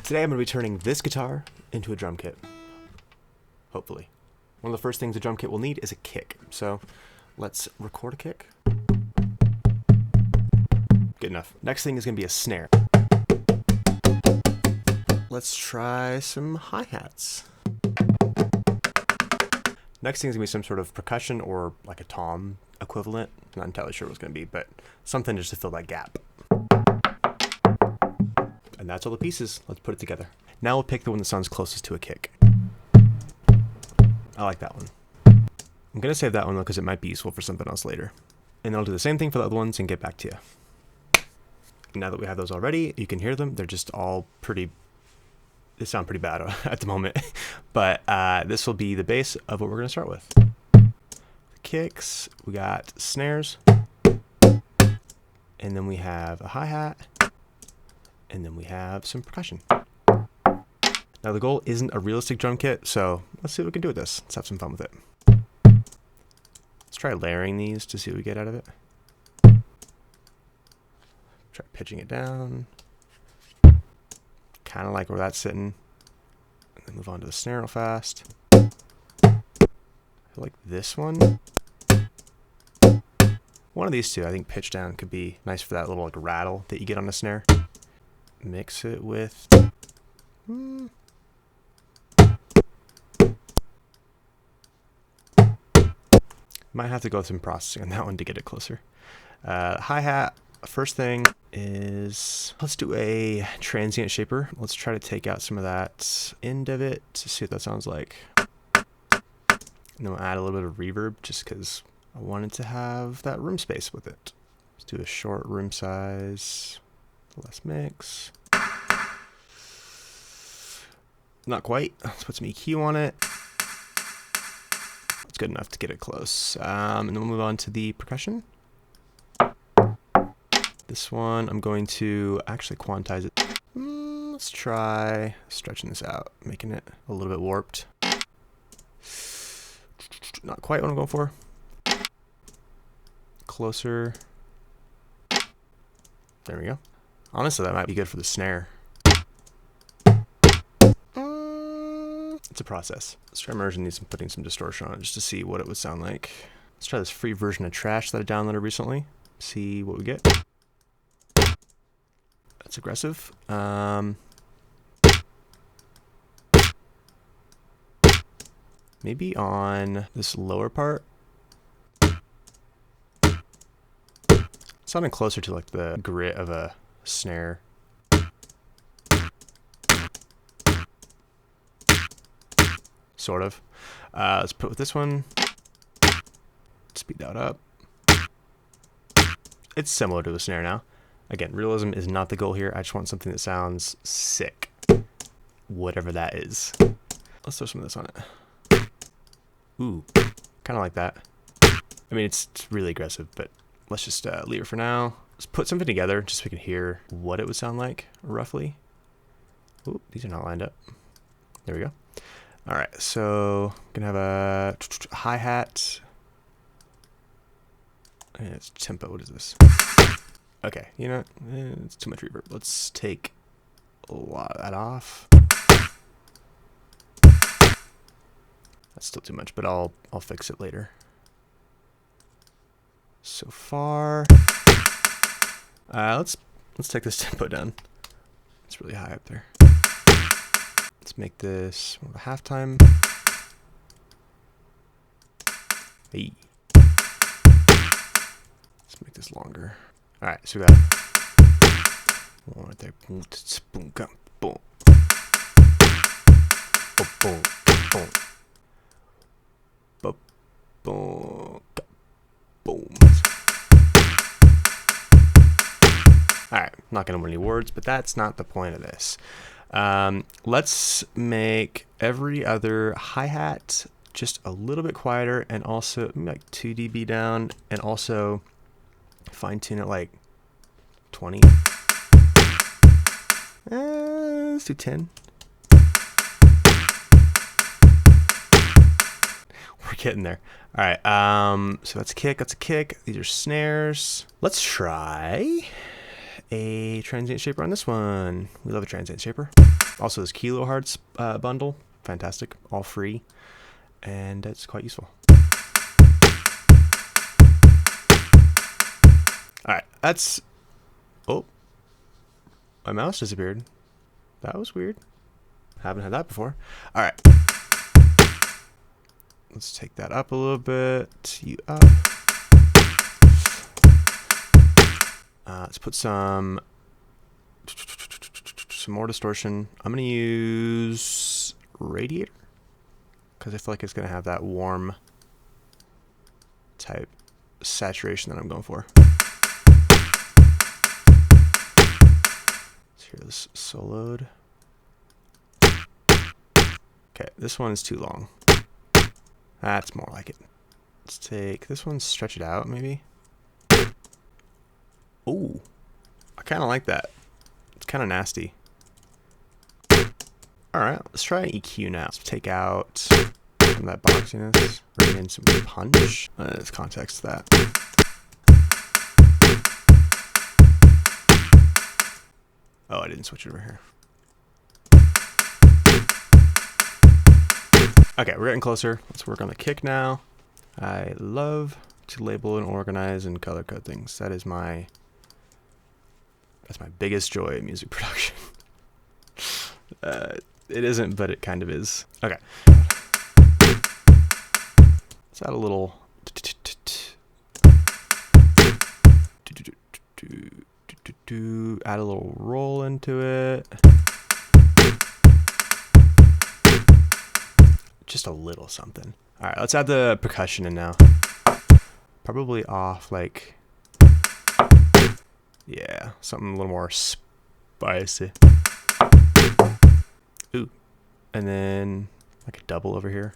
Today I'm going to be turning this guitar into a drum kit. Hopefully. One of the first things a drum kit will need is a kick. So let's record a kick. Good enough. Next thing is going to be a snare. Let's try some hi-hats. Next thing is going to be some sort of percussion or like a tom equivalent. Not entirely sure what it's going to be, but something just to fill that gap. And that's all the pieces. Let's put it together. Now we'll pick the one that sounds closest to a kick. I like that one. I'm going to save that one though because it might be useful for something else later. And then I'll do the same thing for the other ones and get back to you. Now that we have those already, you can hear them. They're just all pretty... They sound pretty bad at the moment. But this will be the base of what we're going to start with. The kicks, we got snares. And then we have a hi-hat. And then we have some percussion. Now the goal isn't a realistic drum kit, so let's see what we can do with this. Let's have some fun with it. Let's try layering these to see what we get out of it. Try pitching it down. Kind of like where that's sitting. And then move on to the snare real fast. I feel like this one. One of these two, I think pitch down could be nice for that little like rattle that you get on the snare. Mix it with... Might have to go through some processing on that one to get it closer. Hi-hat, first thing is... Let's do a transient shaper. Let's try to take out some of that end of it to see what that sounds like. And then we'll add a little bit of reverb just because I wanted to have that room space with it. Let's do a short room size. Less mix. Not quite. Let's put some EQ on it. It's good enough to get it close. And then we'll move on to the percussion. This one, I'm going to actually quantize it. Let's try stretching this out, making it a little bit warped. Not quite what I'm going for. Closer. There we go. Honestly, that might be good for the snare. It's a process. Let's try merging these and putting some distortion on it just to see what it would sound like. Let's try this free version of Trash that I downloaded recently. See what we get. That's aggressive. Maybe on this lower part. Sounding closer to like the grit of a snare. Sort of. Let's put with this one. Speed that up. It's similar to a snare now. Again, realism is not the goal here. I just want something that sounds sick. Whatever that is. Let's throw some of this on it. Ooh, kind of like that. I mean, it's really aggressive, but let's just leave it for now. Let's put something together just so we can hear what it would sound like, roughly. Ooh, these are not lined up. There we go. All right, so I'm gonna have a hi-hat. And it's tempo, what is this? Okay, you know, it's too much reverb. Let's take a lot of that off. That's still too much, but I'll fix it later. So far, let's take this tempo down. It's really high up there. Let's make this more of a halftime. Hey. Let's make this longer. All right, so we got one right there. Boom, boom, boom, boom, boom, boom, boom. All right, not gonna win any awards, but that's not the point of this. Let's make every other hi-hat just a little bit quieter and also maybe like 2 dB down and also fine tune it like 20. Let's do 10. We're getting there. All right. So that's a kick. That's a kick. These are snares. Let's try a transient shaper on this one. We love a transient shaper. Also this Kilohertz bundle, fantastic, all free, and it's quite useful. All right, that's, oh, my mouse disappeared. That was weird. Haven't had that before. All right. Let's take that up a little bit. You up. Let's put some more distortion. I'm going to use Radiator because I feel like it's going to have that warm type saturation that I'm going for. Let's hear this soloed. Okay, this one is too long. That's more like it. Let's take this one, stretch it out maybe. Ooh, I kind of like that. It's kind of nasty. All right, let's try an EQ now. Let's take out some of that boxiness, bring in some punch. Let's context that. Oh, I didn't switch it over here. Okay, we're getting closer. Let's work on the kick now. I love to label and organize and color code things. That's my biggest joy in music production. It isn't, but it kind of is. Okay. Let's add a little add a little roll into it. Just a little something. All right, let's add the percussion in now. Probably off like, yeah, something a little more spicy. Ooh, and then like a double over here.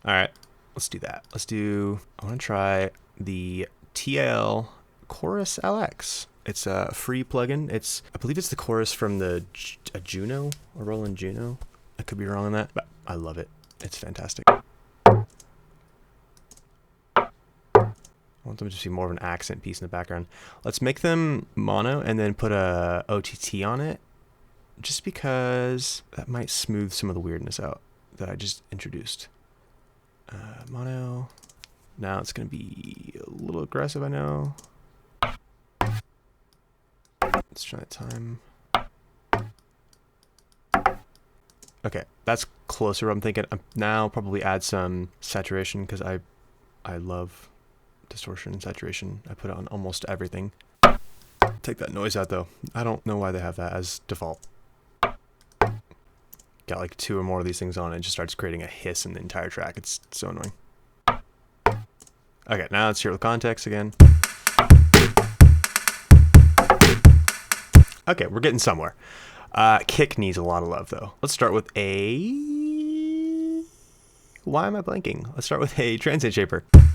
All right, let's do that. I want to try the TL Chorus LX. It's a free plugin. I believe it's the chorus from the Juno, or Roland Juno. I could be wrong on that, but I love it. It's fantastic. I want them to be more of an accent piece in the background. Let's make them mono and then put a OTT on it, just because that might smooth some of the weirdness out that I just introduced. Mono. Now it's going to be a little aggressive, I know. Let's try that time. Okay, that's closer. I'm thinking now probably add some saturation because I love distortion and saturation. I put it on almost everything. Take that noise out though. I don't know why they have that as default. Got like 2 or more of these things on, and it just starts creating a hiss in the entire track. It's so annoying. Okay, now let's hear the context again. Okay, we're getting somewhere. Kick needs a lot of love, though. Let's start with a... Why am I blanking? Let's start with a transient shaper. I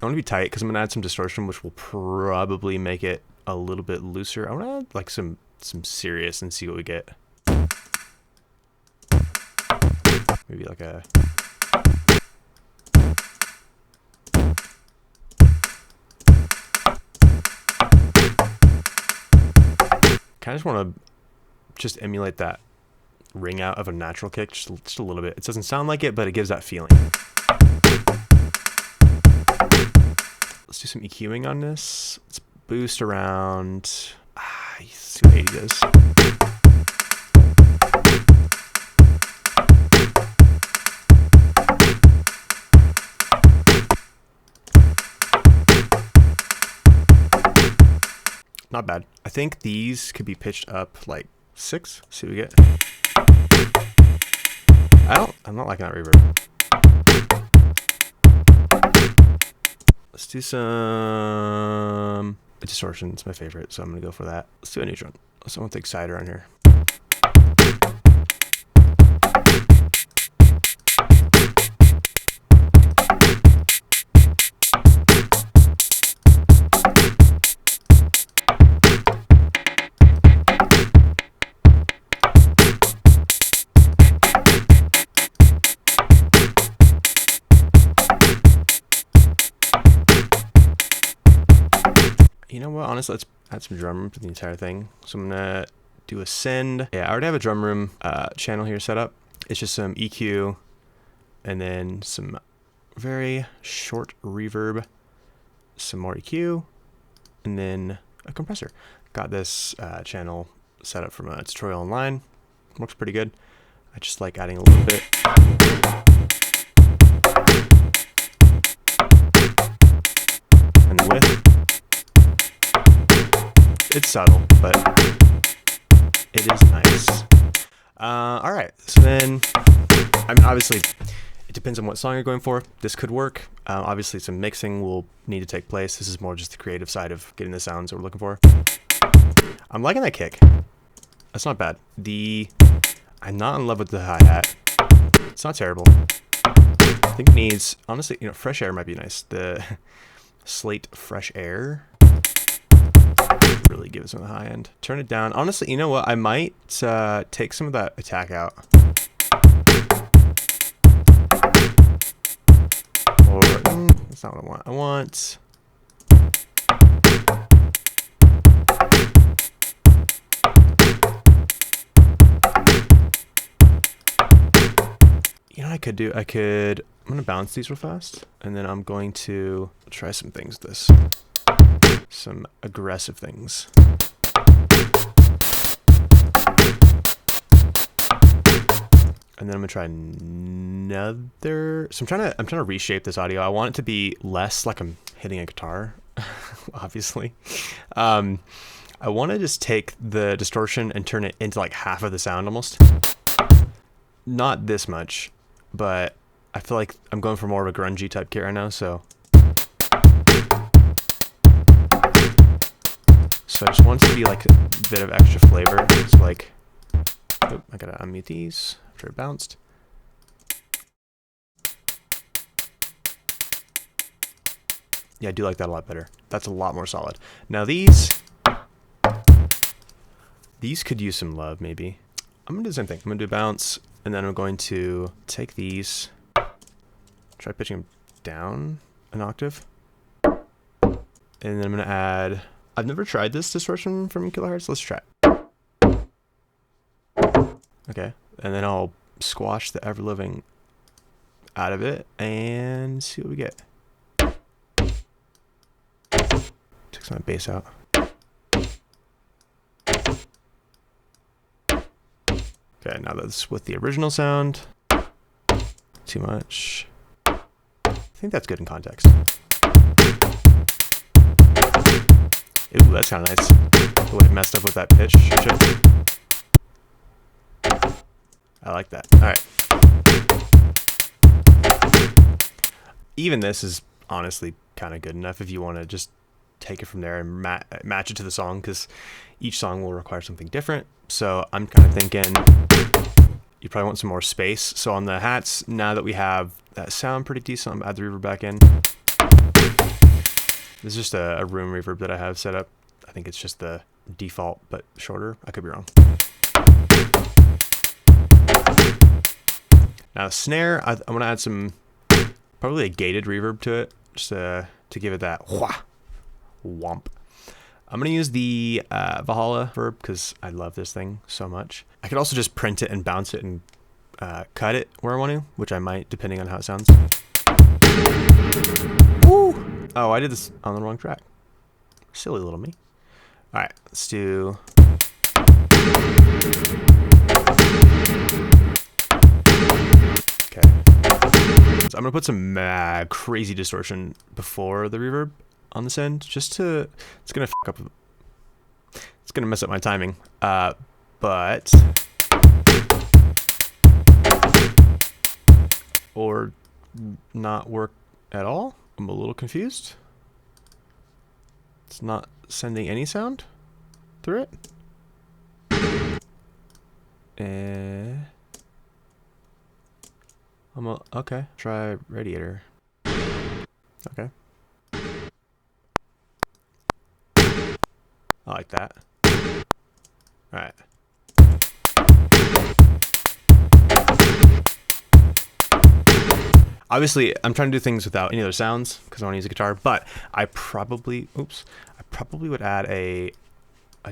want to be tight because I'm going to add some distortion, which will probably make it a little bit looser. I want to add like some serious and see what we get. Maybe like a... kind of just want to just emulate that ring out of a natural kick just a little bit. It doesn't sound like it, but it gives that feeling. Let's do some EQing on this. Let's boost around. See what 80 does. Not bad. I think these could be pitched up like 6. See what we get. I'm not liking that reverb. Let's do some distortion. It's my favorite, so I'm gonna go for that. Let's do a neutron. Let's want the exciter on here. You know what? Honestly, let's add some drum room to the entire thing. So I'm gonna do a send. Yeah, I already have a drum room channel here set up. It's just some EQ and then some very short reverb, some more EQ, and then a compressor. Got this channel set up from a tutorial online. Works pretty good. I just like adding a little bit. And the width. It's subtle, but it is nice. All right, so then, I mean, obviously, it depends on what song you're going for. This could work. Obviously, some mixing will need to take place. This is more just the creative side of getting the sounds that we're looking for. I'm liking that kick. That's not bad. I'm not in love with the hi-hat. It's not terrible. I think it needs, honestly, fresh air might be nice. The Slate Fresh Air really gives them the high end. Turn it down. Honestly, you know what? I might take some of that attack out. Or, that's not what I want. I want... I'm going to bounce these real fast, and then I'm going to try some things with this. Some aggressive things. And then I'm going to try another. So I'm trying to reshape this audio. I want it to be less like I'm hitting a guitar, obviously. I want to just take the distortion and turn it into like half of the sound almost. Not this much, but I feel like I'm going for more of a grungy type kit right now, so I just want it to be like a bit of extra flavor. It's like, oh, I gotta unmute these after it bounced. Yeah, I do like that a lot better. That's a lot more solid. Now these could use some love, maybe. I'm gonna do the same thing. I'm gonna do bounce. And then I'm going to take these, try pitching them down an octave. And then I'm going to add, I've never tried this distortion from Kilohertz. Let's try it. Okay. And then I'll squash the ever-living out of it and see what we get. Take some of my bass out. Okay, now that's with the original sound. Too much. I think that's good in context. Ooh, that's kind of nice. The way it messed up with that pitch shift. I like that. All right. Even this is honestly kind of good enough if you want to just take it from there and match it to the song, because each song will require something different. So I'm kind of thinking you probably want some more space. So on the hats, now that we have that sound pretty decent, I'm gonna add the reverb back in. This is just a room reverb that I have set up. I think it's just the default, but shorter. I could be wrong. Now snare, I'm gonna add some, probably a gated reverb to it, just to give it that whomp. I'm going to use the Valhalla verb because I love this thing so much. I could also just print it and bounce it and cut it where I want to, which I might depending on how it sounds. Woo! Oh, I did this on the wrong track. Silly little me. All right, let's do... Okay. So I'm going to put some crazy distortion before the reverb on this end, just to, it's gonna mess up my timing, but, or not work at all. I'm a little confused. It's not sending any sound through it. Okay, try radiator. Okay. I like that. All right. Obviously, I'm trying to do things without any other sounds because I want to use a guitar, but I probably would add a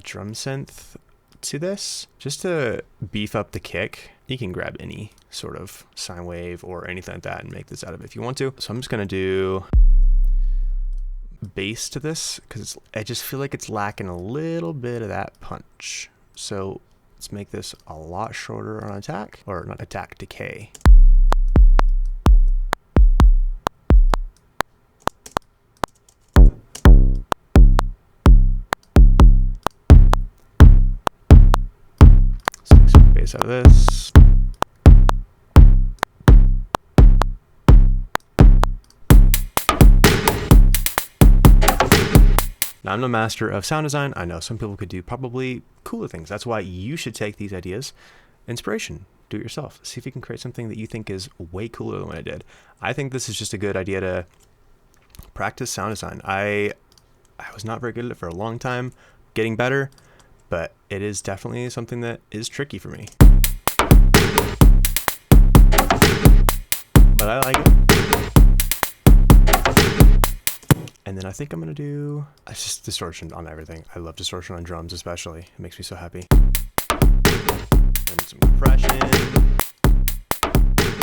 drum synth to this just to beef up the kick. You can grab any sort of sine wave or anything like that and make this out of it if you want to. So I'm just going to do bass to this because I just feel like it's lacking a little bit of that punch. So let's make this a lot shorter on attack, or not attack, decay. So let's make bass out of this. Now, I'm no master of sound design. I know some people could do probably cooler things. That's why you should take these ideas, inspiration, do it yourself. See if you can create something that you think is way cooler than what I did. I think this is just a good idea to practice sound design. I was not very good at it for a long time, getting better, but it is definitely something that is tricky for me. But I like it. And then I think I'm going to do, it's just distortion on everything. I love distortion on drums especially. It makes me so happy. And some compression.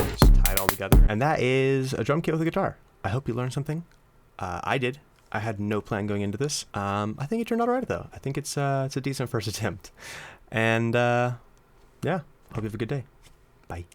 Just tie it all together. And that is a drum kit with a guitar. I hope you learned something. I did. I had no plan going into this. I think it turned out alright though. I think it's a decent first attempt. And yeah, hope you have a good day. Bye.